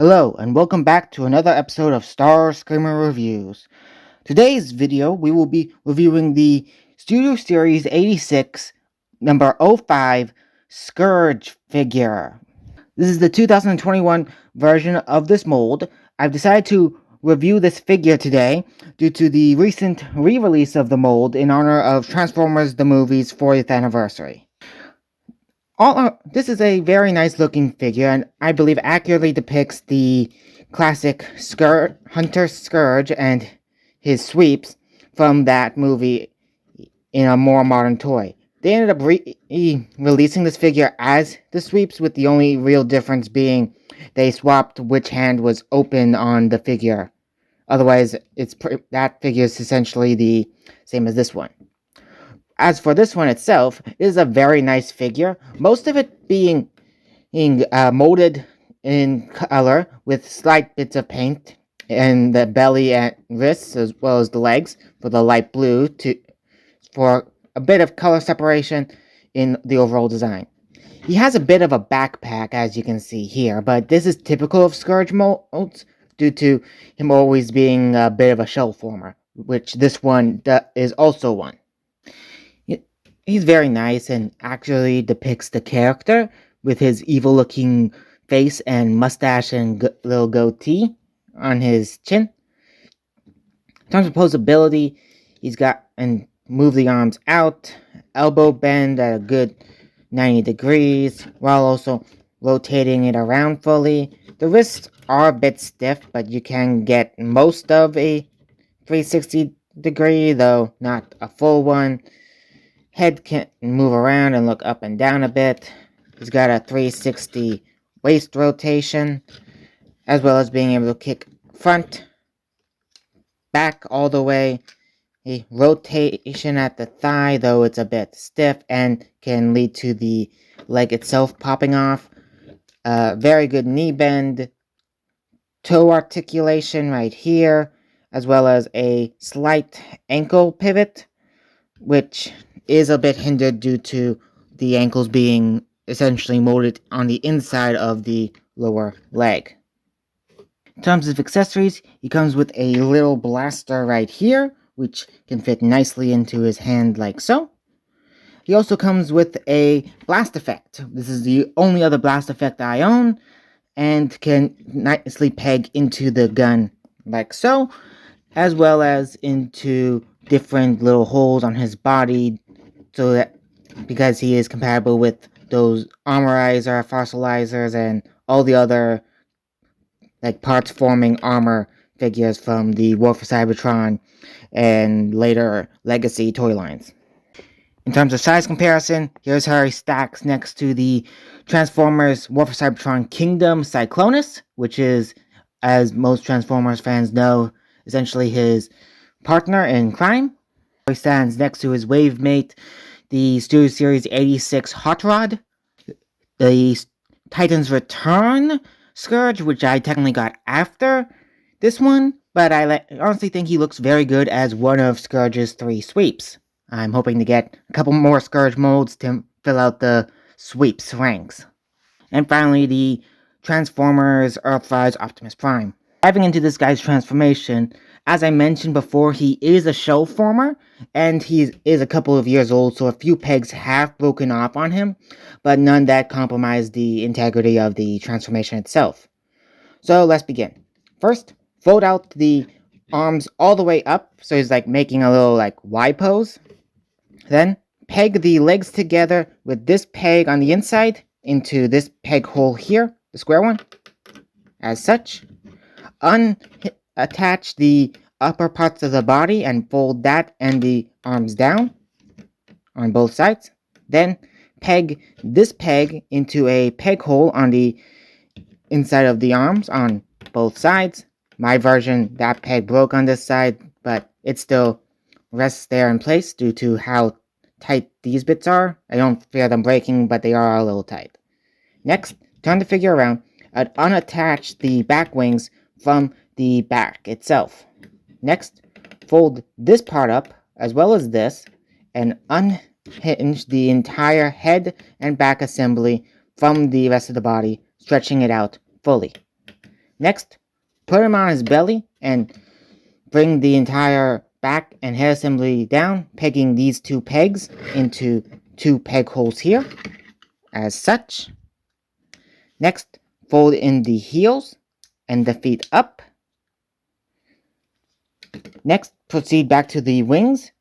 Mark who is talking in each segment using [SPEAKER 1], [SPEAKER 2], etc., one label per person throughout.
[SPEAKER 1] Hello, and welcome back to another episode of Star Screamer Reviews. Today's video, we will be reviewing the Studio Series 86, number 05, Scourge figure. This is the 2021 version of this mold. I've decided to review this figure today due to the recent re-release of the mold in honor of Transformers the movie's 40th anniversary. This is a very nice looking figure, and I believe accurately depicts the classic Hunter Scourge and his sweeps from that movie in a more modern toy. They ended up releasing this figure as the sweeps, with the only real difference being they swapped which hand was open on the figure. Otherwise, that figure is essentially the same as this one. As for this one itself, it is a very nice figure, most of it being molded in color with slight bits of paint in the belly and wrists as well as the legs for the light blue for a bit of color separation in the overall design. He has a bit of a backpack, as you can see here, but this is typical of Scourge molds due to him always being a bit of a shell former, which this one is also one. He's very nice and actually depicts the character with his evil-looking face and mustache and little goatee on his chin. In terms of posability, he's got and move the arms out, elbow bend at a good 90 degrees, while also rotating it around fully. The wrists are a bit stiff, but you can get most of a 360 degree, though not a full one. Head can move around and look up and down a bit. He's got a 360 waist rotation, as well as being able to kick front, back all the way. A rotation at the thigh, though it's a bit stiff and can lead to the leg itself popping off. Very good knee bend, toe articulation right here, as well as a slight ankle pivot, which is a bit hindered due to the ankles being essentially molded on the inside of the lower leg. In terms of accessories, he comes with a little blaster right here, which can fit nicely into his hand like so. He also comes with a blast effect. This is the only other blast effect I own, and can nicely peg into the gun like so, as well as into different little holes on his body, so that because he is compatible with those armorizer, fossilizers, and all the other parts forming armor figures from the War for Cybertron and later Legacy toy lines. In terms of size comparison, here's how he stacks next to the Transformers War for Cybertron Kingdom Cyclonus, which is, as most Transformers fans know, essentially his partner in crime. He stands next to his wave mate, the Studio Series 86 Hot Rod, the Titan's Return Scourge, which I technically got after this one, but I honestly think he looks very good as one of Scourge's 3 sweeps. I'm hoping to get a couple more Scourge molds to fill out the sweeps ranks. And finally, the Transformers Earthrise Optimus Prime. Diving into this guy's transformation, as I mentioned before, he is a shell former, and he is a couple of years old, so a few pegs have broken off on him, but none that compromise the integrity of the transformation itself. So let's begin. First, fold out the arms all the way up, so he's making a little Y pose. Then, peg the legs together with this peg on the inside into this peg hole here, the square one, as such. Unattach the upper parts of the body and fold that and the arms down on both sides. Then peg this peg into a peg hole on the inside of the arms on both sides. My version, that peg broke on this side, but it still rests there in place due to how tight these bits are. I don't fear them breaking, but they are a little tight. Next, turn the figure around and unattach the back wings from the back itself. Next, fold this part up as well as this and unhinge the entire head and back assembly from the rest of the body, stretching it out fully. Next, put him on his belly and bring the entire back and head assembly down, pegging these 2 pegs into 2 peg holes here, as such. Next, fold in the heels and the feet up. Next, proceed back to the wings.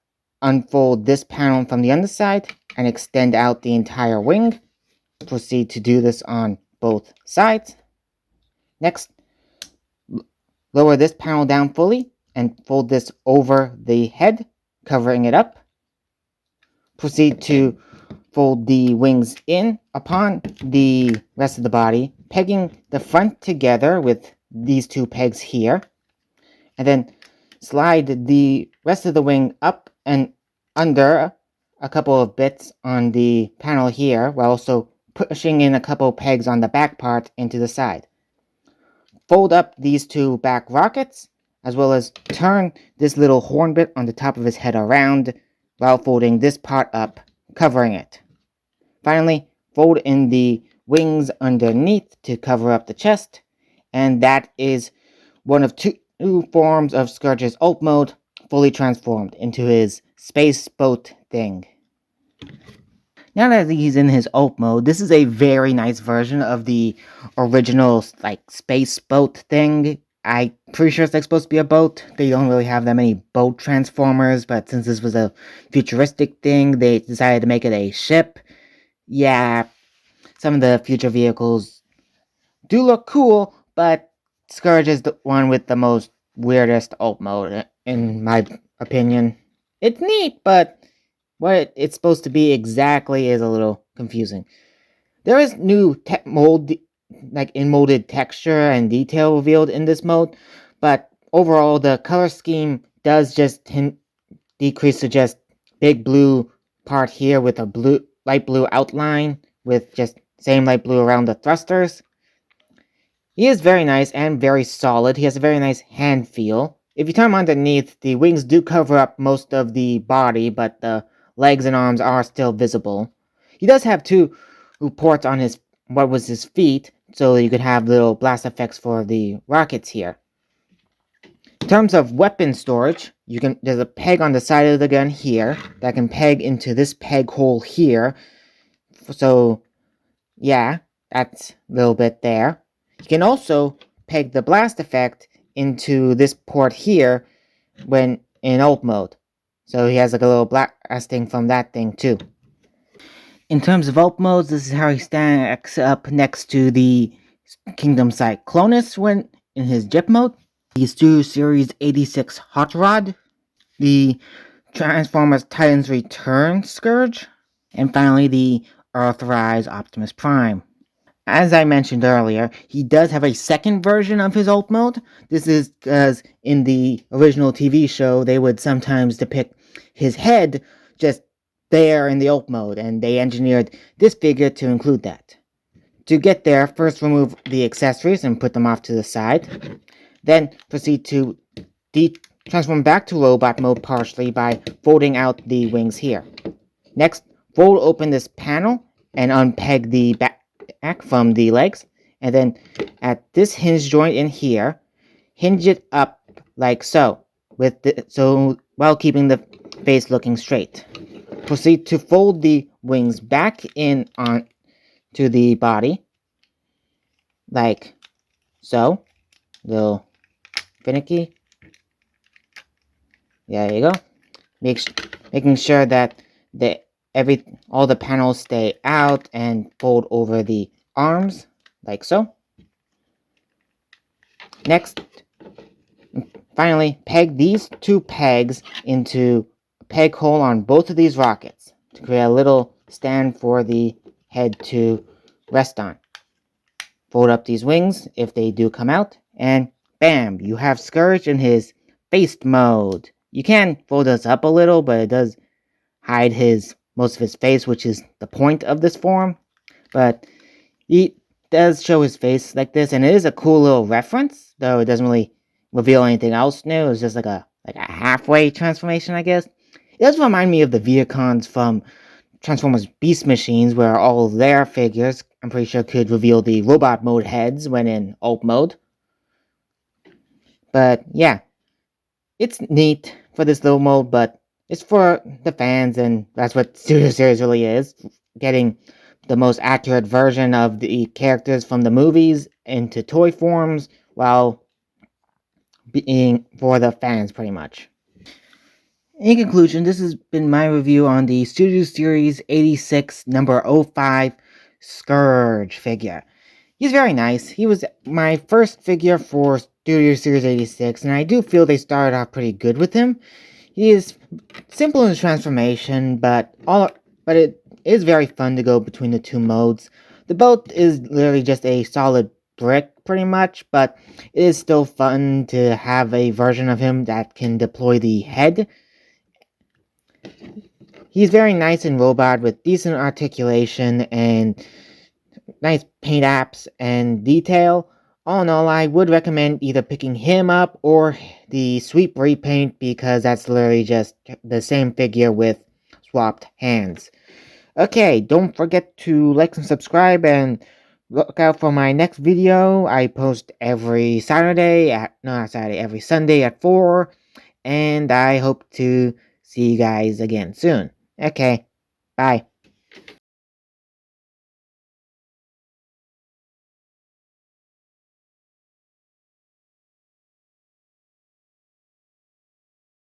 [SPEAKER 1] Unfold this panel from the underside and extend out the entire wing. Proceed to do this on both sides. Next, lower this panel down fully and fold this over the head, covering it up. Proceed to fold the wings in upon the rest of the body, pegging the front together with these 2 pegs here, and then slide the rest of the wing up and under a couple of bits on the panel here, while also pushing in a couple pegs on the back part into the side. Fold up these 2 back rockets, as well as turn this little horn bit on the top of his head around, while folding this part up, covering it. Finally, fold in the wings underneath to cover up the chest, and that is one of 2 forms of Scourge's ult mode, fully transformed into his space boat thing. Now that he's in his ult mode, this is a very nice version of the original space boat thing. I'm pretty sure it's supposed to be a boat. They don't really have that many boat transformers, but since this was a futuristic thing, they decided to make it a ship. Yeah, some of the future vehicles do look cool, but Scourge is the one with the most weirdest ult mode, in my opinion. It's neat, but what it's supposed to be exactly is a little confusing. There is new molded texture and detail revealed in this mode, but overall the color scheme does just decrease to just big blue part here with a light blue outline with just same light blue around the thrusters. He is very nice and very solid. He has a very nice hand feel. If you turn him underneath, the wings do cover up most of the body, but the legs and arms are still visible. He does have 2 ports on his feet, so you could have little blast effects for the rockets here. In terms of weapon storage, there's a peg on the side of the gun here that can peg into this peg hole here. So, yeah, that's a little bit there. You can also peg the blast effect into this port here when in ult mode. So he has a little blasting from that thing too. In terms of ult modes, this is how he stacks up next to the Kingdom Cyclonus when in his jet mode. These 2 Series 86 Hot Rod, the Transformers Titans Return Scourge, and finally the Earthrise Optimus Prime. As I mentioned earlier, he does have a second version of his ult mode. This is because in the original TV show, they would sometimes depict his head just there in the ult mode, and they engineered this figure to include that. To get there, first remove the accessories and put them off to the side. Then proceed to transform back to robot mode partially by folding out the wings here. Next, fold open this panel and unpeg the back from the legs, and then at this hinge joint in here, hinge it up like so, while keeping the face looking straight. Proceed to fold the wings back in on to the body, like so. Little finicky. There you go. Making sure that all the panels stay out and fold over the arms, like so. Next, finally, peg these 2 pegs into a peg hole on both of these rockets to create a little stand for the head to rest on. Fold up these wings if they do come out, and bam, you have Scourge in his face mode. You can fold this up a little, but it does hide most of his face, which is the point of this form. But he does show his face like this, and it is a cool little reference, though it doesn't really reveal anything else new. It's just like a halfway transformation, I guess. It does remind me of the Vehicons from Transformers Beast Machines, where all of their figures, I'm pretty sure, could reveal the robot mode heads when in ult mode. But yeah, it's neat for this little mold, but it's for the fans, and that's what Studio Series really is. Getting the most accurate version of the characters from the movies into toy forms while being for the fans, pretty much. In conclusion, this has been my review on the Studio Series 86 number 05 Scourge figure. He's very nice. He was my first figure for Studio Series 86, and I do feel they started off pretty good with him. He is simple in his transformation, but it is very fun to go between the two modes. The belt is literally just a solid brick, pretty much, but it is still fun to have a version of him that can deploy the head. He's very nice and robot with decent articulation and nice paint apps and detail. All in all, I would recommend either picking him up or the Sweep repaint because that's literally just the same figure with swapped hands. Okay, don't forget to like and subscribe and look out for my next video. I post every Saturday every Sunday at 4, and I hope to see you guys again soon. Okay, bye.